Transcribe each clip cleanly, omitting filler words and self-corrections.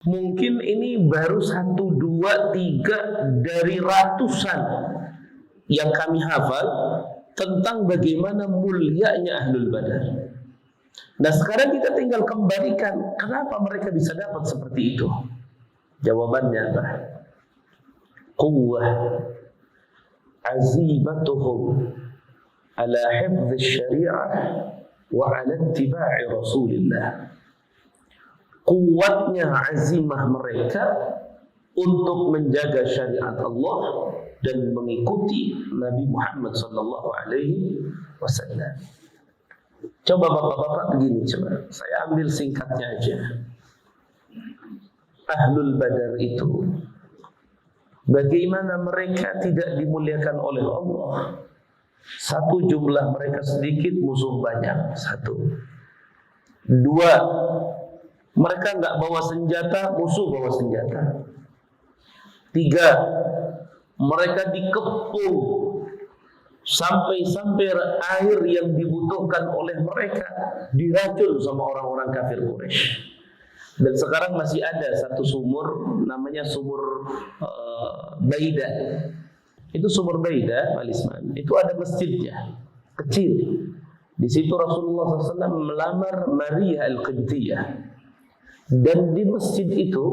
Mungkin ini baru 1, 2, 3 dari ratusan yang kami hafal tentang bagaimana mulianya Ahlul Badar. Nah sekarang kita tinggal kembalikan, kenapa mereka bisa dapat seperti itu? Jawabannya apa? Quwwah azimatuhum ala hifdz syariah wa ala ittiba'i Rasulillah. Kuatnya azimah mereka untuk menjaga syariat Allah dan mengikuti Nabi Muhammad sallallahu alaihi wasallam. Coba bapak-bapak begini, coba saya ambil singkatnya aja. Ahlul Badar itu bagaimana mereka tidak dimuliakan oleh Allah? Satu, jumlah mereka sedikit, musuh banyak. 1. 2, mereka nggak bawa senjata, musuh bawa senjata. 3, mereka dikepung sampai air yang dibutuhkan oleh mereka diracun sama orang-orang kafir Quraisy. Dan sekarang masih ada satu sumur namanya sumur Baida. Itu sumur Baida, Pak Lisman. Itu ada masjidnya, kecil. Di situ Rasulullah SAW melamar Maria Al-Qibtiyah. Dan di masjid itu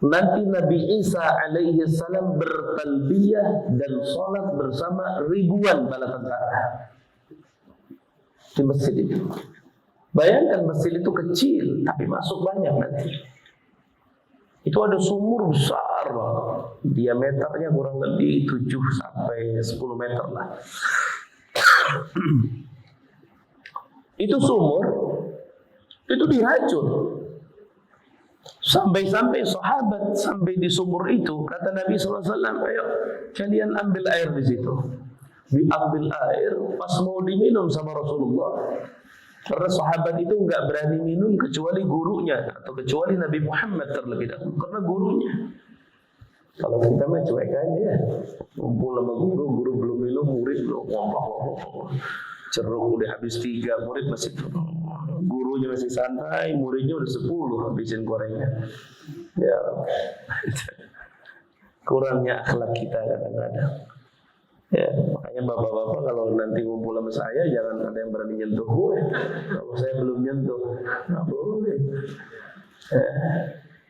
nanti Nabi Isa alaihi salam bertalbiyah dan sholat bersama ribuan bala tentara di masjid itu. Bayangkan masjid itu kecil, tapi masuk banyak nanti. Itu ada sumur besar, diameternya kurang lebih 7 sampai 10 meter lah. Itu sumur, itu diracun. Sampai-sampai sahabat sampai di sumur itu, kata Nabi SAW, ayo kalian ambil air di situ. Diambil air, pas mau diminum sama Rasulullah. Karena sahabat itu nggak berani minum kecuali gurunya atau kecuali Nabi Muhammad terlebih dahulu, karena gurunya. Kalau kita mah cuek aja ya, ngumpul sama guru belum minum, murid belum ceruk udah habis 3, murid masih gurunya masih santai, muridnya udah 10 habisin gorengnya. Ya, kurangnya akhlak kita kadang-kadang. Ya, makanya bapak-bapak kalau nanti ngumpul sama saya jangan ada yang berani nyentuh gue. Kalau saya belum nyentuh, nggak boleh.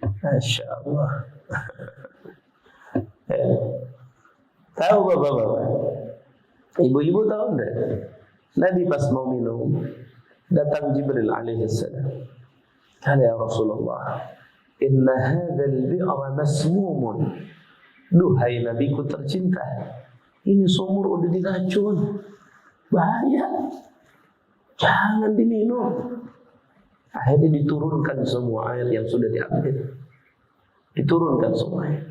Masya Allah. Ya. Tahu bapak-bapak? Ibu-ibu tahu enggak? Nabi pas mau minum, datang Jibril alaihissalam. Kata ya Rasulullah, inna hadzal bi'ra masmumun. Duhai Nabiku tercinta, ini sumur udah diracun, bahaya, jangan diminum. Akhirnya diturunkan semua air yang sudah diambil, diturunkan semua air.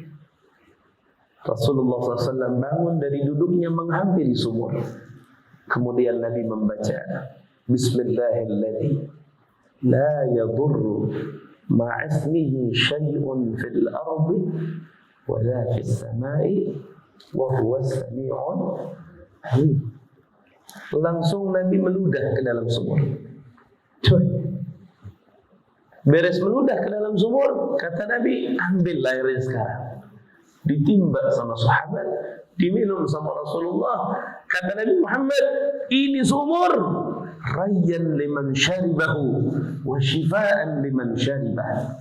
Rasulullah SAW bangun dari duduknya menghampiri sumur. Kemudian Nabi membaca Bismillahirrahmanirrahim, la yadurru ma'asmihi syai'un fil ardi wa la fis samai wa huwa as-sami'un alim. Langsung Nabi meludah ke dalam sumur. Beres meludah ke dalam sumur, kata Nabi, ambil airnya sekarang. Ditimba sama sahabat, diminum sama Rasulullah. Kata Nabi Muhammad, ini sumur rayyan liman syaribahu wa shifaan liman syaribah.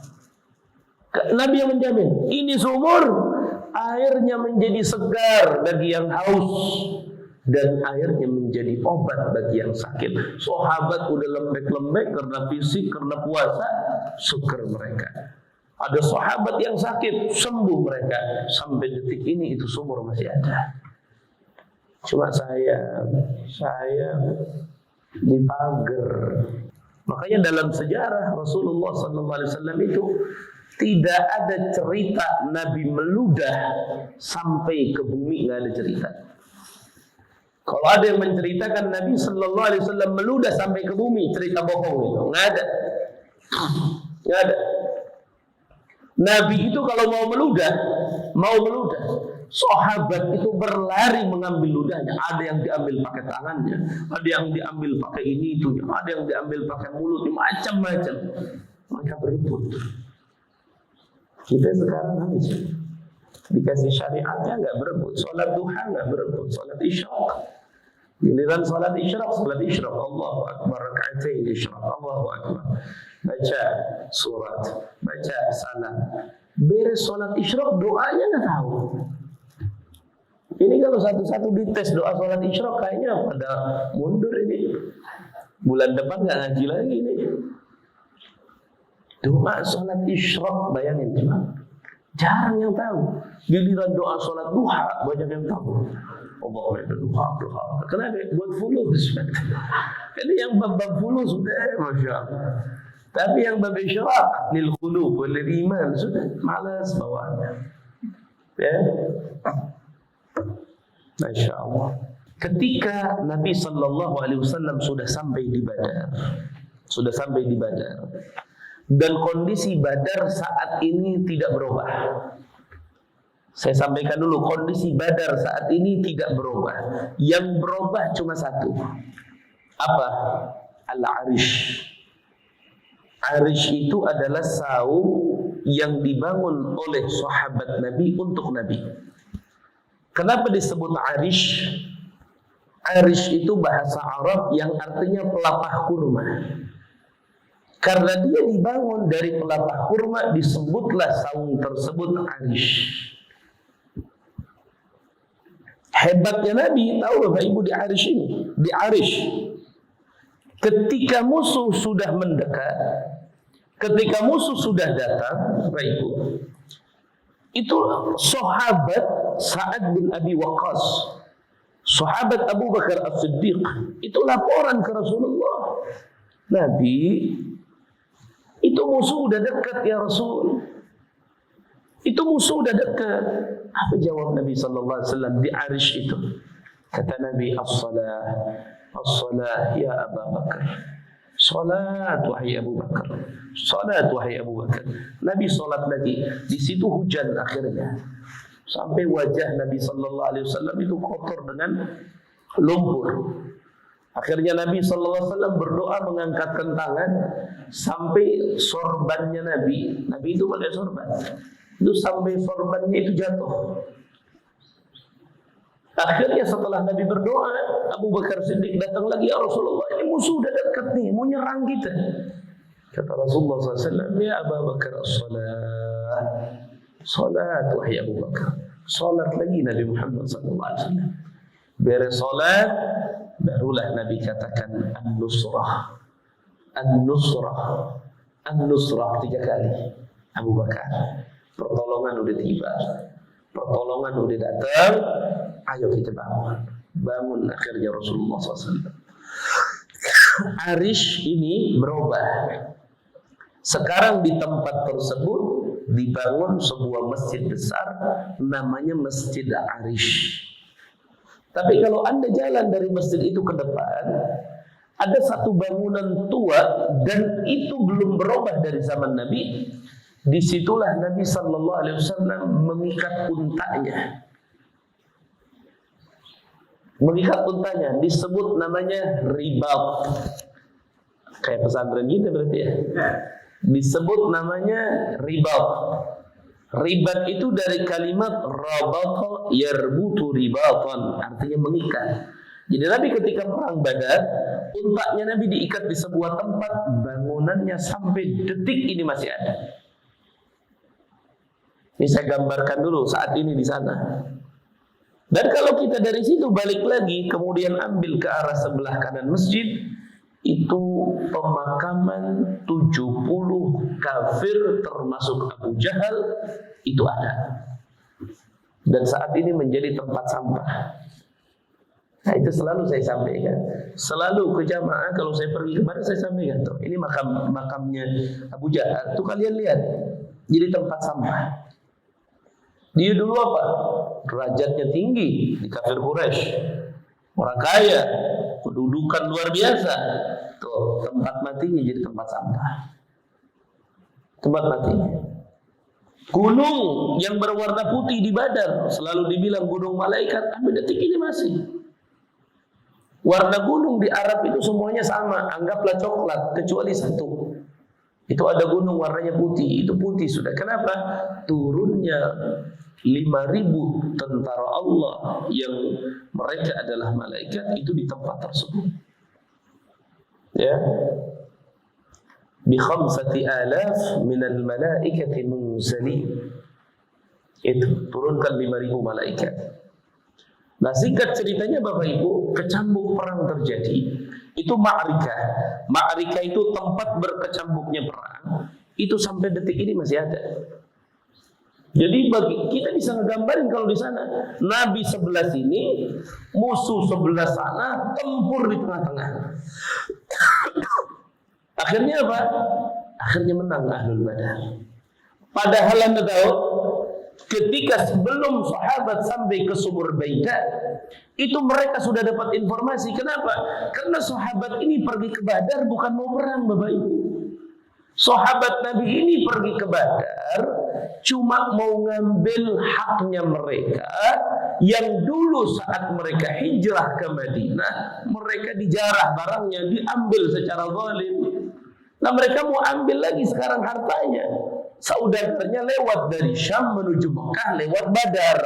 Nabi yang menjamin, ini sumur airnya menjadi segar bagi yang haus dan airnya menjadi obat bagi yang sakit. Sahabat udah lembek-lembek karena fisik, karena puasa, syukur mereka. Ada sahabat yang sakit, sembuh mereka. Sampai detik ini itu sumur masih ada. Cuma saya dipager. Makanya dalam sejarah Rasulullah SAW itu tidak ada cerita Nabi meludah sampai ke bumi, nggak ada cerita. Kalau ada yang menceritakan Nabi SAW meludah sampai ke bumi, cerita bohong itu, nggak ada. Nggak ada. Nabi itu kalau mau meludah, sahabat itu berlari mengambil ludahnya. Ada yang diambil pakai tangannya, ada yang diambil pakai ini itunya, ada yang diambil pakai mulutnya, macam-macam. Mereka berebut. Kita sekarang habis dikasih syariatnya nggak berebut, sholat duha nggak berebut, sholat isyraq. Giliran sholat isyraq, Allahu Akbar, raka'atain isyraq, Allahu Akbar. Baca surat, baca salam. Beres sholat isyraq, doanya nggak tahu. Ini kalau satu-satu dites doa sholat isyraq, kayaknya pada mundur ini. Bulan depan nggak ngaji lagi nih. Doa sholat isyraq, bayangin cuma jarang yang tahu. Giliran doa sholat duha, banyak yang tahu. Allah duha. Kenapa? Buat fulus. Ini yang bab fulus sudah, masya Allah. Tapi yang bab isyraq, lil qulub wal iman, sudah malas bawaannya. Ya, masya Allah. Ketika Nabi Sallallahu Alaihi Wasallam sudah sampai di Badar, dan kondisi Badar saat ini tidak berubah. Saya sampaikan dulu, kondisi Badar saat ini tidak berubah. Yang berubah cuma satu. Apa? Al-Arish. Arish itu adalah saum yang dibangun oleh sahabat Nabi untuk Nabi. Kenapa disebut Arish? Arish itu bahasa Arab yang artinya pelapah kurma. Karena dia dibangun dari pelapah kurma, disebutlah saung tersebut Arish. Hebatnya Nabi, tahu Bapak Ibu di Arish ini, di Arish. Ketika musuh sudah mendekat, ketika musuh sudah datang, Bapak Ibu, itu sahabat Sa'ad bin Abi Waqqas, sahabat Abu Bakar As-Siddiq, itu laporan ke Rasulullah. Nabi, itu musuh udah dekat ya Rasul. Itu musuh udah dekat. Apa jawab Nabi sallallahu alaihi wasallam di Arish itu? Kata Nabi, as-salah ya Abu Bakar. Salat wahai Abu Bakar. Salat wahai Abu Bakar. Nabi salat lagi. Di situ hujan akhirnya. Sampai wajah Nabi sallallahu alaihi wasallam itu kotor dengan lumpur. Akhirnya Nabi sallallahu alaihi wasallam berdoa mengangkatkan tangan sampai sorbannya Nabi. Nabi itu pakai sorban. Itu sampai sorbannya itu jatuh. Akhirnya setelah Nabi berdoa, Abu Bakar Siddiq datang lagi, ya Rasulullah, ini musuh udah dekat nih, mau nyerang kita. Kata Rasulullah SAW, ya Abu Bakar as-salat. Salat wahai Abu Bakar. Salat lagi Nabi Muhammad SAW. Beres salat, barulah Nabi katakan an-nusrah. An-nusrah. An-nusrah 3 kali. Abu Bakar, pertolongan udah tiba, pertolongan udah datang, ayo kita bangun. Bangun akhirnya Rasulullah SAW. Arish ini berubah. Sekarang di tempat tersebut dibangun sebuah masjid besar, namanya Masjid Arish. Tapi kalau Anda jalan dari masjid itu ke depan, ada satu bangunan tua dan itu belum berubah dari zaman Nabi. Disitulah Nabi Sallallahu Alaihi Wasallam mengikat untanya. Mengikat untanya disebut namanya ribat. Kayak pesantren gitu berarti ya. Disebut namanya ribat. Ribat itu dari kalimat rabata yarbutu ribatan, artinya mengikat. Jadi Nabi ketika perang Badar, untanya Nabi diikat di sebuah tempat, bangunannya sampai detik ini masih ada. Ini saya gambarkan dulu saat ini di sana. Dan kalau kita dari situ balik lagi, kemudian ambil ke arah sebelah kanan masjid, itu pemakaman 70 kafir termasuk Abu Jahal itu ada. Dan saat ini menjadi tempat sampah. Nah itu selalu saya sampaikan. Selalu ke jamaah kalau saya pergi kemana saya sampaikan tuh. Ini makamnya Abu Jahal. Tuh kalian lihat. Jadi tempat sampah. Dia dulu apa? Derajatnya tinggi di kafir Quraisy. Orang kaya, kedudukan luar biasa. Tuh, tempat matinya jadi tempat sampah. Tempat matinya. Gunung yang berwarna putih di Badar selalu dibilang gunung malaikat, tapi detik ini masih. Warna gunung di Arab itu semuanya sama, anggaplah coklat kecuali satu. Itu ada gunung warnanya putih, itu putih sudah. Kenapa? Turunnya 5.000 tentara Allah yang mereka adalah malaikat itu di tempat tersebut. Ya. Bi 5,000 minal malaikati munzalin. Itu turunkan 5.000 malaikat. Nah, singkat ceritanya Bapak Ibu, kecambuk perang terjadi. Itu ma'rikah. Ma'rikah itu tempat berkecambuknya perang. Itu sampai detik ini masih ada. Jadi kita bisa ngegambarin kalau di sana Nabi sebelah sini, musuh sebelah sana, tempur di tengah-tengah. Akhirnya apa? Akhirnya menang Ahlul Badar. Padahal Anda tahu, ketika sebelum sahabat sampai ke sumur Baida, itu mereka sudah dapat informasi. Kenapa? Karena sahabat ini pergi ke Badar bukan mau perang, Bapak Ibu. Sahabat Nabi ini pergi ke Badar cuma mau ngambil haknya mereka yang dulu saat mereka hijrah ke Madinah, mereka dijarah barangnya, diambil secara zalim. Nah, mereka mau ambil lagi sekarang hartanya. Saudaranya lewat dari Syam menuju Mekah lewat Badar.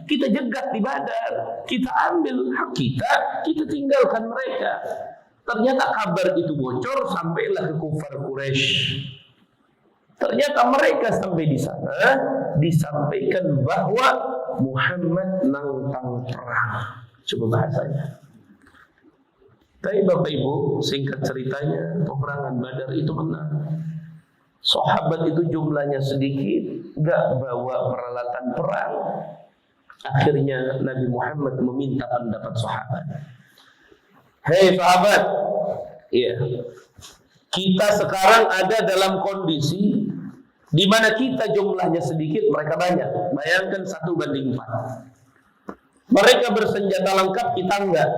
Kita jegat di Badar, kita ambil hak kita, kita tinggalkan mereka. Ternyata kabar itu bocor sampailah ke kufar Quraisy. Ternyata mereka sampai di sana disampaikan bahwa Muhammad nantang perang. Coba bahasanya. Tapi Bapak Ibu, singkat ceritanya, peperangan Badar itu menang. Sahabat itu jumlahnya sedikit, gak bawa peralatan perang. Akhirnya Nabi Muhammad meminta pendapat sahabat. Hei sahabat, iya, kita sekarang ada dalam kondisi di mana kita jumlahnya sedikit, mereka banyak. Bayangkan 1:4. Mereka bersenjata lengkap, kita enggak.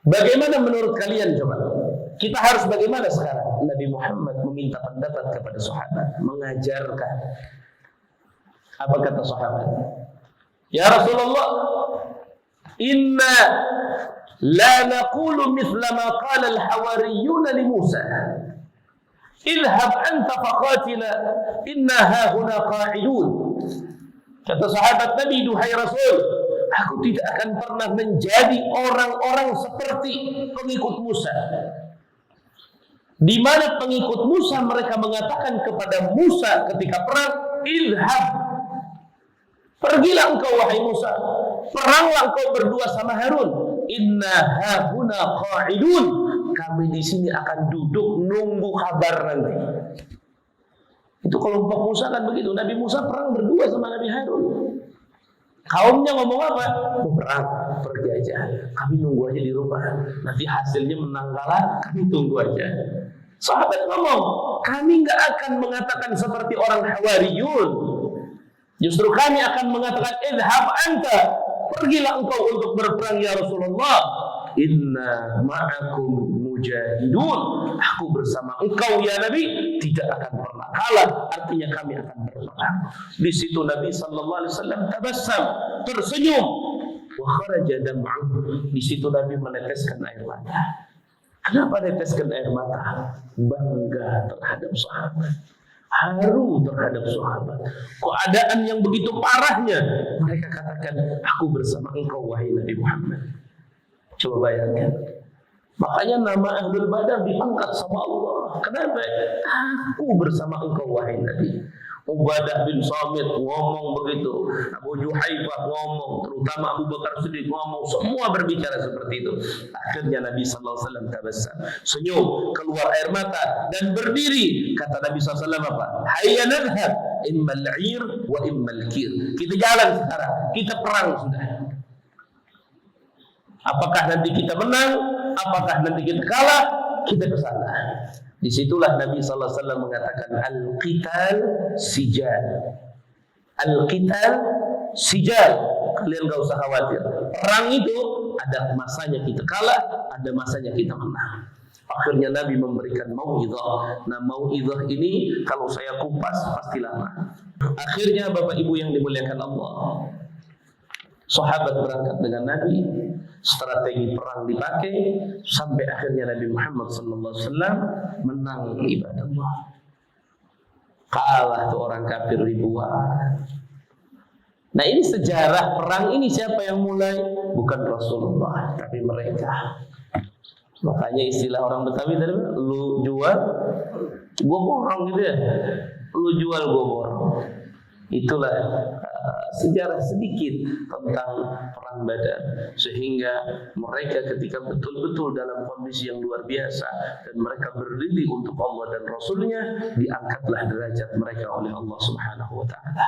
Bagaimana menurut kalian coba? Kita harus bagaimana sekarang? Nabi Muhammad meminta pendapat kepada sahabat, mengajarkan. Apa kata sahabat? Ya Rasulullah, inna la naqulu mithla ma qala al-hawariyun li Musa. Idhhab anta faqatila inna hahuna qa'idun. Kata sahabat Nabi, duhai Rasul, aku tidak akan pernah menjadi orang-orang seperti pengikut Musa. Di mana pengikut Musa mereka mengatakan kepada Musa ketika perang, idhhab, pergilah engkau wahai Musa, peranglah engkau berdua sama Harun. Inna hahuna qa'idun, kami di sini akan duduk nunggu kabar nanti. Itu kelompok Musa kan begitu. Nabi Musa perang berdua sama Nabi Harun. Kaumnya ngomong apa? Mau perang, pergi aja. Kami nunggu aja di rumah. Nanti hasilnya menang kalah, kami tunggu aja. Sahabat ngomong, kami nggak akan mengatakan seperti orang Hawariyun. Justru kami akan mengatakan, idhhab anta, pergilah engkau untuk berperang ya Rasulullah. Inna ma'akum mujahidun, aku bersama engkau ya Nabi tidak akan pernah kalah. Artinya kami akan berperang. Di situ Nabi sallallahu alaihi wasallam tabassam, tersenyum. Wa kharaja dam'u, di situ Nabi meneteskan air mata. Kenapa meneteskan air mata? Bangga terhadap sahabat, haru terhadap sahabat. Keadaan yang begitu parahnya, mereka katakan, aku bersama engkau wahai Nabi Muhammad. Coba bayangkan. Makanya nama Ahlul Badar diangkat sama Allah. Kenapa? Aku bersama engkau wahai Nabi. Ubadah bin Samit ngomong begitu, Abu Juhaifah ngomong, terutama Abu Bakar Siddiq ngomong, semua berbicara seperti itu. Akhirnya Nabi sallallahu alaihi wasallam tabassam, senyum, keluar air mata dan berdiri. Kata Nabi sallallahu alaihi wasallam apa? Hayya nadhhab, immal 'ir wa immal kir. Kita jalan sekarang, kita perang sudah. Apakah nanti kita menang, apakah nanti kita kalah, kita ke sana. Disitulah Nabi sallallahu alaihi wasallam mengatakan al-qital sijal. Al-qital sijal. Kalian enggak usah khawatir. Perang itu ada masanya kita kalah, ada masanya kita menang. Akhirnya Nabi memberikan mau'izah. Nah, mau'izah ini kalau saya kupas pasti lama. Akhirnya Bapak Ibu yang dimuliakan Allah, Sahabat berangkat dengan Nabi, strategi perang dipakai sampai akhirnya Nabi Muhammad SAW menang ibadah Allah. Kalah tuh orang kafir ribuan. Nah, ini sejarah perang ini siapa yang mulai? Bukan Rasulullah, tapi mereka. Makanya istilah orang Betawi tadi, lu jual, gua borong gitu ya. Lu jual, gua borong. Itulah sejarah sedikit tentang perang Badar, sehingga mereka ketika betul-betul dalam kondisi yang luar biasa dan mereka berdiri untuk Allah dan Rasulnya, diangkatlah derajat mereka oleh Allah Subhanahu wa Ta'ala.